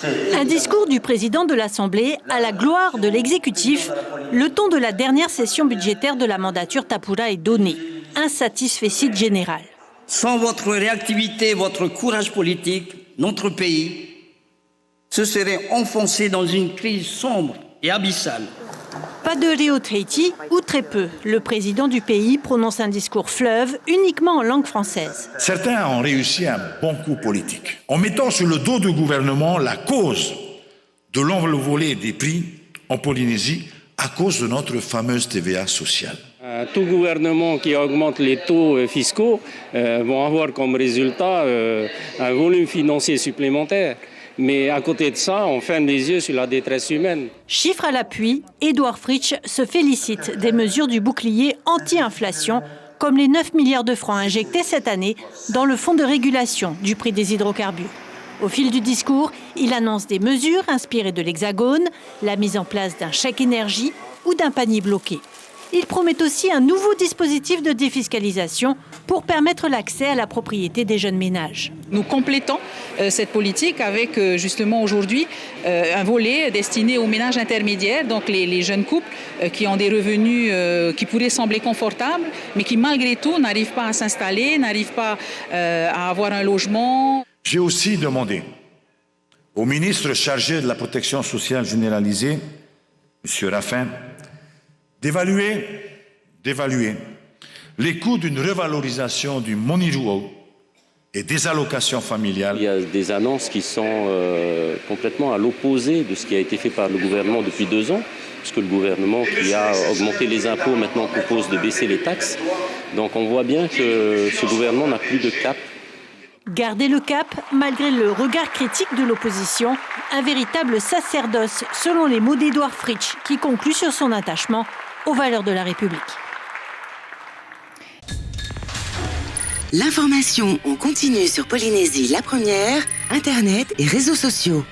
Un discours du président de l'Assemblée à la gloire de l'exécutif. Le ton de la dernière session budgétaire de la mandature Tapura est donné. Insatisfecit général. Sans votre réactivité, votre courage politique, notre pays se serait enfoncé dans une crise sombre et abyssale. Pas de Rio Treiti, ou très peu. Le président du pays prononce un discours fleuve uniquement en langue française. Certains ont réussi un bon coup politique, en mettant sur le dos du gouvernement la cause de l'envolée des prix en Polynésie à cause de notre fameuse TVA sociale. Tout gouvernement qui augmente les taux fiscaux vont avoir comme résultat un volume financier supplémentaire. Mais à côté de ça, on ferme les yeux sur la détresse humaine. Chiffre à l'appui, Édouard Fritsch se félicite des mesures du bouclier anti-inflation, comme les 9 milliards de francs injectés cette année dans le fonds de régulation du prix des hydrocarbures. Au fil du discours, il annonce des mesures inspirées de l'Hexagone, la mise en place d'un chèque énergie ou d'un panier bloqué. Il promet aussi un nouveau dispositif de défiscalisation pour permettre l'accès à la propriété des jeunes ménages. Nous complétons cette politique avec justement aujourd'hui un volet destiné aux ménages intermédiaires, donc les jeunes couples qui ont des revenus qui pourraient sembler confortables, mais qui malgré tout n'arrivent pas à s'installer, n'arrivent pas à avoir un logement. J'ai aussi demandé au ministre chargé de la protection sociale généralisée, M. Raffin, d'évaluer les coûts d'une revalorisation du Moniruo et des allocations familiales. Il y a des annonces qui sont complètement à l'opposé de ce qui a été fait par le gouvernement depuis 2 ans, puisque le gouvernement qui a augmenté les impôts maintenant propose de baisser les taxes. Donc on voit bien que ce gouvernement n'a plus de cap. Garder le cap, malgré le regard critique de l'opposition, un véritable sacerdoce, selon les mots d'Édouard Fritsch, qui conclut sur son attachement aux valeurs de la République. L'information en continu sur Polynésie la première, Internet et réseaux sociaux.